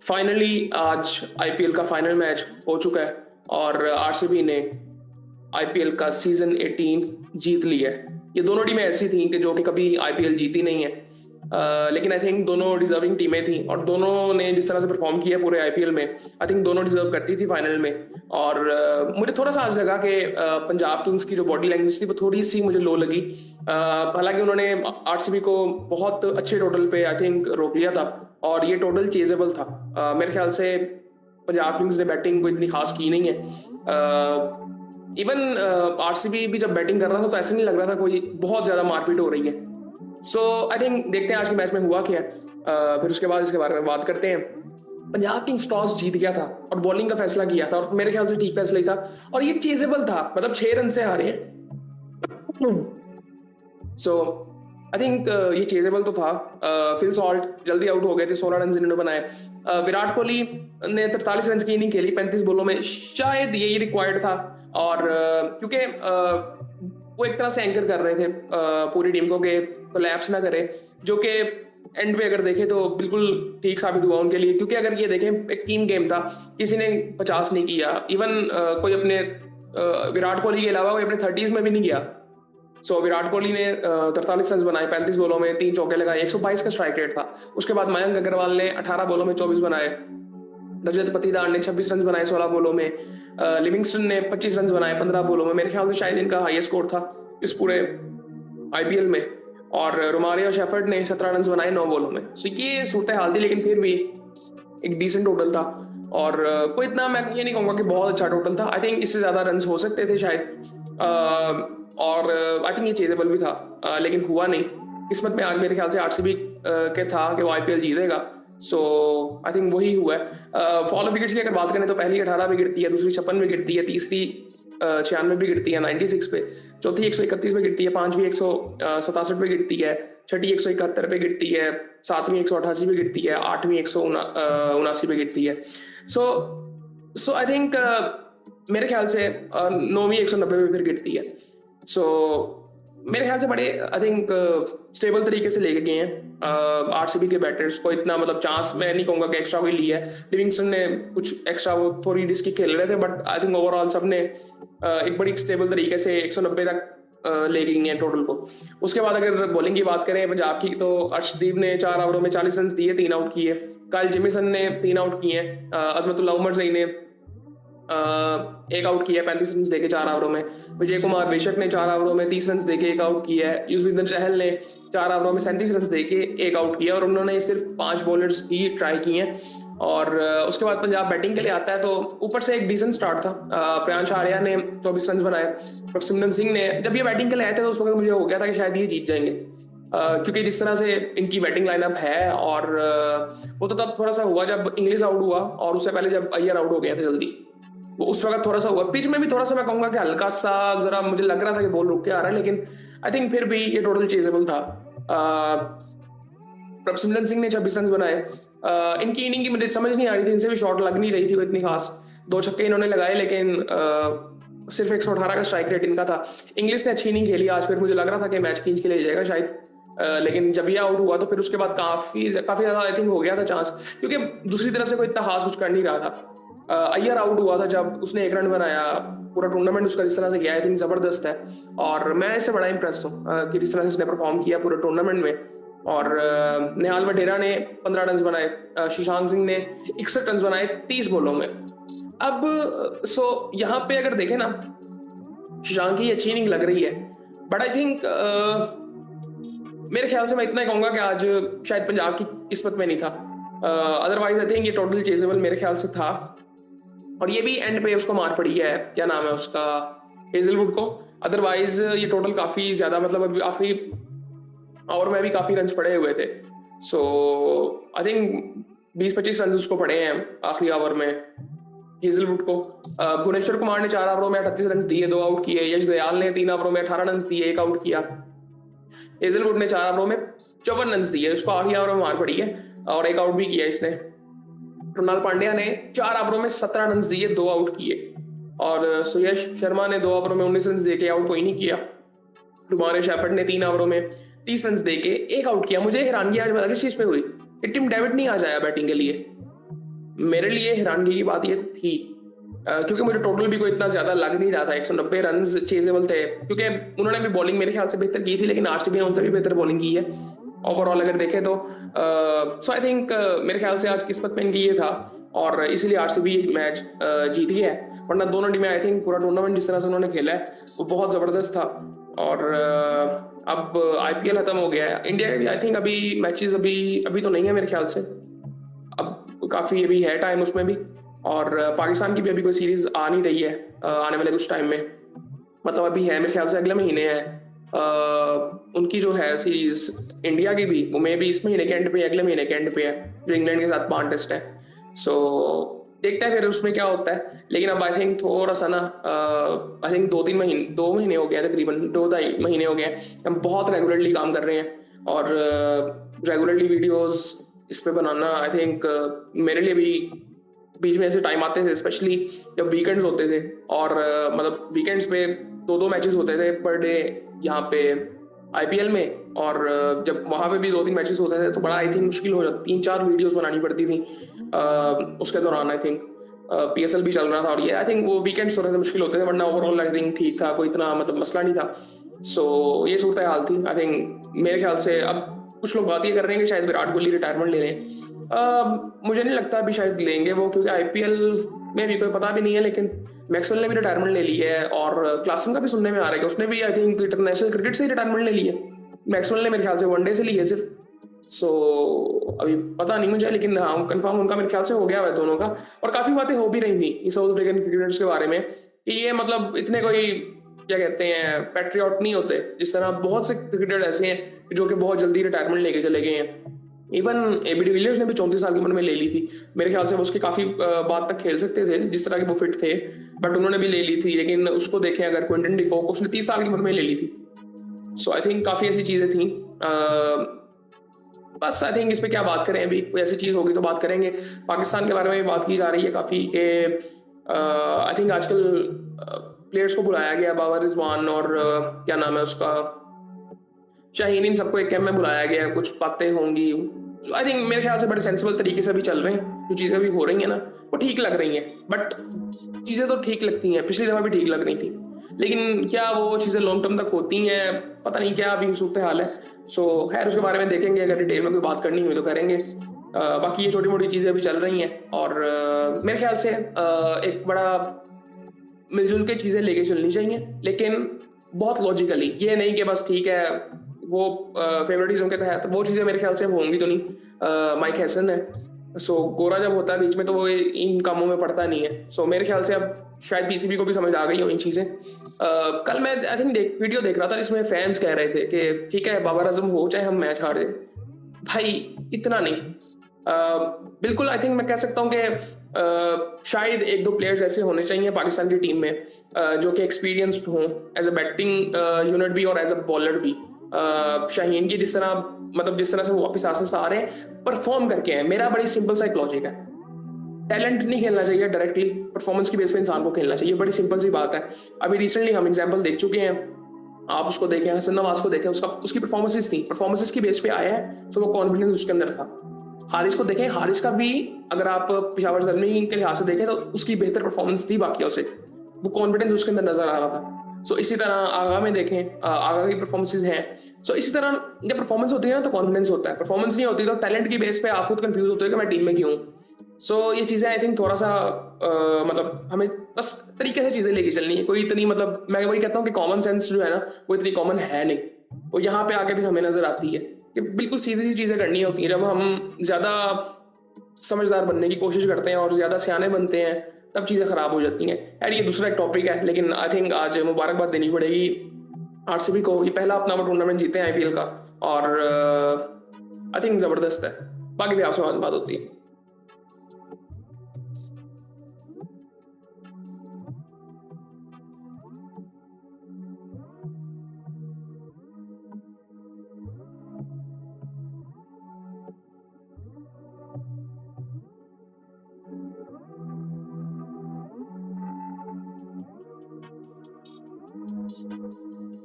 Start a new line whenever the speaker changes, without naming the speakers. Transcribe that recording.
Finally आज IPL का final match हो चुका है और आरसीबी ने आईपीएल का सीजन 18 जीत लिया है। ये दोनों टीमें ऐसी थी कि जो कि कभी आईपीएल जीती नहीं है। लेकिन आई थिंक दोनों डिजर्विंग टीमें थी और दोनों ने जिस तरह से परफॉर्म किया पूरे आईपीएल में, आई थिंक दोनों डिजर्व करती थी फाइनल में। और मुझे थोड़ा सा आज लगा कि पंजाब किंग्स की जो बॉडी लैंग्वेज थी वो थोड़ी सी मुझे लो लगी। हालांकि उन्होंने आरसीबी को बहुत अच्छे टोटल पे आई थिंक रोक लिया था और ये टोटल चेजेबल था। मेरे ख्याल से पंजाब किंग्स ने बैटिंग को इतनी खास की नहीं है। इवन आरसीबी भी जब बैटिंग कर रहा था तो ऐसे नहीं लग रहा था कोई बहुत ज्यादा मारपीट हो रही है। सो आई थिंक देखते हैं आज के मैच में हुआ क्या है। फिर उसके बाद इसके बारे में बात करते हैं। पंजाब किंग्स टॉस जीत गया था और बॉलिंग का फैसला किया था और मेरे ख्याल से ठीक फैसला ही था और ये चेजेबल था, मतलब 6 रन से हारे हैं। सो आई थिंक ये चेजेबल तो था। फिल सॉल्ट जल्दी आउट हो गए थे, 16 रन इन्होंने बनाए। विराट कोहली ने 43 रन की इनिंग खेली 35 बॉलों में, शायद यही रिक्वायर्ड था। और क्योंकि वो एक तरह से एंकर कर रहे थे पूरी टीम को कि कोलैप्स ना करे, जो कि एंड पे अगर देखें तो बिल्कुल ठीक साबित हुआ उनके लिए। क्योंकि अगर ये देखें एक टीम गेम था, किसी ने 50 नहीं किया, इवन कोई अपने विराट कोहली के अलावा कोई अपने 30s में भी नहीं किया। सो विराट कोहली ने 43 रन बनाए 35 बॉलों में, 3 चौके लगाए, 122 का स्ट्राइक रेट था। उसके बाद मयंक अग्रवाल ने 18 बॉलों में 24 बनाए, रजत पटीदार ने 26 रन बनाए 16 बॉलों में, लिविंगस्टन ने 25 रन बनाए 15 बॉलों में। मेरे ख्याल से शायद इनका हाईएस्ट स्कोर था इस पूरे आईपीएल में। और रोमारियो शेफर्ड ने 17 रन बनाए 9 बॉलों में। सो ये सूरत हाल थी, लेकिन फिर भी एक डिसेंट टोटल था और कोई इतना मैं ये नहीं कहूँगा कि बहुत अच्छा टोटल था। आई थिंक इससे ज्यादा रन हो सकते थे शायद। और आई थिंक ये चेजेबल भी था, लेकिन हुआ नहीं। किस्मत में आज मेरे ख्याल से आरसीबी के था कि वो आईपीएल जीतेगा। सो आई थिंक वही हुआ है। फॉलो विकेट्स की अगर बात करें तो पहली 18 पे गिरती है, दूसरी 56 पे गिरती है, तीसरी 96 पे गिरती है 96 पे, चौथी 131 पे गिरती है, पांचवी 167 पे गिरती है, छठी 171 पे गिरती है, सातवीं 188 पे गिरती है, आठवीं 179 पे गिरती है। सो आई थिंक मेरे ख्याल से नौवीं 190 पे फिर गिरती है। सो मेरे ख्याल से बड़े आई थिंक स्टेबल तरीके से लेके गए हैं आरसीबी के बैटर्स को। इतना मतलब चांस मैं नहीं कहूंगा कि एक्स्ट्रा कोई लिया है। लिविंगस्टन ने कुछ एक्स्ट्रा वो थोड़ी रिस्की खेल रहे थे, बट आई थिंक ओवरऑल सबने एक बड़ी स्टेबल तरीके से 190 तक ले गई हैं टोटल को। उसके बाद अगर बॉलिंग की बात करें पंजाब की तो अर्शदीप ने 4 ओवरों में 40 रन दिए, 3 आउट किए। काइल जेमिसन ने 3 आउट किए। अजमतुल्ला उमर सही ने 1 आउट किया 35 रन देके 4 ओवरों में। विजय कुमार बेशक ने 4 ओवरों में 30 रन देके 1 आउट किया है। युजवेंद्र चहल ने 4 ओवरों में 37 रन देके 1 आउट किया और उन्होंने सिर्फ 5 बॉलर्स ही ट्राई किए हैं। और उसके बाद पंजाब बैटिंग के लिए आता है तो ऊपर से एक डिसेंट स्टार्ट था। प्रियांश आर्या ने 24 रन बनाए। प्रभसिमरन सिंह ने, जब ये बैटिंग के लिए आए थे तो उस वक्त मुझे हो गया था कि शायद ये जीत जाएंगे, क्योंकि जिस तरह से इनकी बैटिंग लाइनअप है। और वो तो तब थोड़ा सा हुआ जब इंग्लिश आउट हुआ और उससे पहले जब अय्यर आउट हो गया था जल्दी, वो उस वक्त थोड़ा सा हुआ। पिच में भी थोड़ा सा मैं कहूंगा कि हल्का सा जरा मुझे लग रहा था कि बॉल रुक के आ रहा है, लेकिन आई थिंक फिर भी ये टोटल चेजेबल था। प्रभसिमरन सिंह ने 26 रन बनाए। इनकी इनिंग की मुझे समझ नहीं आ रही थी, इनसे भी शॉट लग नहीं रही थी वो इतनी खास। 2 छक्के इन्होंने लगाए, लेकिन सिर्फ 118 का स्ट्राइक रेट इनका था। इंग्लिश ने अच्छी इनिंग खेली आज, फिर मुझे लग रहा था कि मैच खींच के ले जाएगा शायद। लेकिन जब ये आउट हुआ तो फिर उसके बाद काफी ज्यादा आई थिंक हो गया था चांस, क्योंकि दूसरी तरफ से कोई इतना खास कुछ कर नहीं रहा था। अय्यर आउट हुआ था जब उसने 1 रन बनाया। पूरा टूर्नामेंट उसका जिस तरह से गया आई थिंक जबरदस्त है और मैं इससे बड़ा इंप्रेस हूँ कि जिस तरह से उसने परफॉर्म किया पूरे टूर्नामेंट में। और निहाल वडेरा ने 15 रन बनाए, सुशांत सिंह ने 61 रन बनाए 30 बॉलों में। अब यहाँ पे अगर देखें ना, सुशांत की अच्छी इनिंग लग रही है, बट आई थिंक मेरे ख्याल से मैं इतना ही कहूंगा कि आज शायद पंजाब की किस्मत में नहीं था। अदरवाइज आई थिंक ये टोटल चेजेबल मेरे ख्याल से था। और ये भी एंड पे उसको मार पड़ी है, क्या नाम है उसका, हेजलवुड को। अदरवाइज ये टोटल काफी ज्यादा, मतलब अभी आखिरी ओवर में भी काफी रन पड़े हुए थे। सो आई थिंक 20-25 रन उसको पड़े हैं आखिरी ओवर में हेजलवुड को। भुवनेश्वर कुमार ने 4 ओवरों में 38 रन दिए, 2 आउट किए। यश दयाल ने 3 ओवरों में 18 रन दिए, 1 आउट किया। हेजलवुड ने 4 ओवरों में 54 रन दिए, उसको आखिरी ओवर में मार पड़ी है और 1 आउट भी किया इसने। कृणाल पांड्या ने 4 ओवरों में 17 रन दिए, 2 आउट किए। और सुयश शर्मा ने 2 ओवरों में 19 रन देके आउट कोई नहीं किया। रोमारियो शेफर्ड ने 3 ओवरों में 30 रन देके 1 आउट किया। मुझे हैरानगी आज पता किस चीज पे हुई कि टिम डेविड नहीं आज आया बैटिंग के लिए। मेरे लिए हैरानगी की बात ये थी क्योंकि मुझे टोटल भी कोई इतना ज्यादा लग नहीं रहा था। 190 रन चेजेबल थे क्योंकि उन्होंने भी बॉलिंग मेरे ख्याल से बेहतर की थी, लेकिन आरसीबी ने उनसे भी बेहतर बॉलिंग की है ओवरऑल अगर देखें तो। सो आई थिंक मेरे ख्याल से आज किस्मत में इनकी ये था और इसीलिए आरसीबी मैच जीत गया है। वरना दोनों टीमें आई थिंक पूरा टूर्नामेंट जिस तरह से उन्होंने खेला है वो बहुत ज़बरदस्त था। और अब आईपीएल खत्म हो गया है। इंडिया के भी आई थिंक अभी मैचेस अभी तो नहीं है मेरे ख्याल से, अब काफ़ी अभी है टाइम उसमें भी। और पाकिस्तान की भी अभी कोई सीरीज आ नहीं रही है आने वाले कुछ टाइम में, मतलब अभी है मेरे ख्याल से अगले महीने है उनकी जो है सीरीज। इंडिया की भी वो मे भी इस महीने के एंड पे, अगले महीने के एंड पे है, जो इंग्लैंड के साथ 5 टेस्ट है। सो देखते हैं फिर उसमें क्या होता है। लेकिन अब आई थिंक थोड़ा सा ना आई थिंक 2 महीने हो गए तकरीबन, 2-2.5 महीने हो गए हम बहुत रेगुलरली काम कर रहे हैं और रेगुलरली वीडियोस इस पे बनाना आई थिंक मेरे लिए भी बीच में ऐसे टाइम आते थे, स्पेशली जब वीकेंड्स होते थे और मतलब वीकेंड्स पे 2-2 मैचेस होते थे पर डे यहाँ पे आईपीएल में। और जब वहाँ पे भी 2-3 मैचेस होते थे तो बड़ा आई थिंक मुश्किल हो जाती, 3-4 वीडियोस बनानी पड़ती थी उसके दौरान। आई थिंक पीएसएल भी चल रहा था और ये आई थिंक वो वीकेंड्स थोड़े से मुश्किल होते थे, वरना ओवरऑल आई थिंक ठीक था, कोई इतना मतलब मसला नहीं था। सो ये सूरत हाल थी। आई थिंक मेरे ख्याल से अब कुछ लोग बात ये कर रहे हैं कि शायद विराट कोहली रिटायरमेंट ले लें। मुझे नहीं लगता अभी शायद लेंगे वो, क्योंकि आईपीएल में भी कोई पता भी नहीं है। लेकिन मैक्सवेल ने भी रिटायरमेंट ले ली है और क्लासन का भी सुनने में आ रहा है कि उसने भी आई थिंक इंटरनेशनल क्रिकेट से ही रिटायरमेंट ले ली है। मैक्सवेल ने मेरे ख्याल से वनडे से ली है सिर्फ। सो अभी पता नहीं मुझे, लेकिन हाँ कंफर्म उनका मेरे ख्याल से हो गया है दोनों का। और काफी बातें हो भी रही थी साउथ अफ्रीकन क्रिकेटर्स के बारे में कि ये मतलब इतने कोई क्या कहते हैं पैट्रियट नहीं होते, जिस तरह बहुत से क्रिकेटर ऐसे हैं जो कि बहुत जल्दी रिटायरमेंट लेके चले गए हैं। इवन एबी डिविलियर्स ने भी 34 साल की उम्र में ले ली थी। मेरे ख्याल से वो उसके काफी बाद तक खेल सकते थे जिस तरह के वो फिट थे, बट उन्होंने भी ले ली थी। लेकिन उसको देखें अगर क्विंटन डिकॉक, उसने 30 साल की उम्र में ले ली थी। सो आई थिंक काफी ऐसी चीजें थी। बस आई थिंक इस पे क्या बात करें, अभी कोई ऐसी चीज होगी तो बात करेंगे। पाकिस्तान के बारे में बात की जा रही है काफी कि आई थिंक आजकल प्लेयर्स को बुलाया गया, बाबर रिजवान और क्या नाम है उसका, शाहीन, इन सबको एक कैंप में बुलाया गया। कुछ बातें होंगी आई थिंक मेरे ख्याल से बड़े सेंसिबल तरीके से भी चल रहे हैं। जो चीज़ें भी हो रही हैं ना वो ठीक लग रही हैं, बट चीज़ें तो ठीक लगती हैं, पिछली दफ़ा भी ठीक लग रही थी, लेकिन क्या वो चीज़ें लॉन्ग टर्म तक होती हैं पता नहीं, क्या अभी सूरत हाल है। सो खैर उसके बारे में देखेंगे, अगर डिटेल में कोई बात करनी हुई तो करेंगे। बाकी ये छोटी मोटी चीज़ें अभी चल रही हैं और मेरे ख्याल से एक बड़ा मिलजुल के चीज़ें लेके चलनी चाहिए, लेकिन बहुत लॉजिकली। ये नहीं कि बस ठीक है वो फेवरेटिज्म के तहत वो चीज़ें मेरे ख्याल से होंगी तो नहीं। माइक हैसन है, सो गोरा जब होता है बीच में तो वो इन कामों में पड़ता नहीं है। सो मेरे ख्याल से अब शायद पीसीबी को भी समझ आ गई हो इन चीज़ें। कल मैं आई थिंक वीडियो देख रहा था जिसमें फैंस कह रहे थे कि ठीक है बाबर आजम हो चाहे हम मैच हार दें, भाई इतना नहीं। बिल्कुल आई थिंक मैं कह सकता हूँ कि शायद 1-2 प्लेयर्स ऐसे होने चाहिए पाकिस्तान की टीम में जो कि एक्सपीरियंस्ड हों एज अ बैटिंग यूनिट भी और एज अ बॉलर भी। शाहीन की जिस तरह से वो वापस आ रहे हैं परफॉर्म करके हैं। मेरा बड़ी सिंपल सा एक लॉजिक है, टैलेंट नहीं खेलना चाहिए डायरेक्टली, परफॉर्मेंस की बेस पे इंसान को खेलना चाहिए। बड़ी सिंपल सी बात है। अभी रिसेंटली हम एग्जांपल देख चुके हैं, आप उसको देखें, हसन नवाज को देखें, उसकी परफॉर्मेंसेस की बेस पे आया है तो वो कॉन्फिडेंस उसके अंदर था। हारिस को देखें, हारिस का भी अगर आप पेशावर जर्मनी के लिहाज से देखें तो उसकी बेहतर परफॉर्मेंस थी बाकियों से, वो कॉन्फिडेंस उसके अंदर नजर आ रहा था। सो इसी तरह आगा में देखें, आगा की परफॉर्मेंसेज हैं। सो इसी तरह जब परफॉर्मेंस होती है ना तो कॉन्फिडेंस होता है, परफॉर्मेंस नहीं होती तो टैलेंट की बेस पे आप खुद कंफ्यूज होते हो कि मैं टीम में क्यों हूँ। सो ये चीज़ें आई थिंक थोड़ा सा मतलब हमें बस तरीके से चीज़ें लेके चलनी है। कोई इतनी मतलब मैं वही कहता हूँ कि कॉमन सेंस जो है ना वो इतनी कॉमन है नहीं, वो यहाँ पे आके फिर हमें नजर आती है कि बिल्कुल सीधी सी चीज़ें करनी होती हैं। जब हम ज़्यादा समझदार बनने की कोशिश करते हैं और ज़्यादा सियाने बनते हैं तब चीज़ें ख़राब हो जाती हैं। यार ये दूसरा एक टॉपिक है, लेकिन आई थिंक आज मुबारकबाद देनी पड़ेगी आरसीबी को, ये पहला अपना टूर्नामेंट जीते हैं आईपीएल का और आई थिंक ज़बरदस्त है। बाकी भी आपसे बात होती है।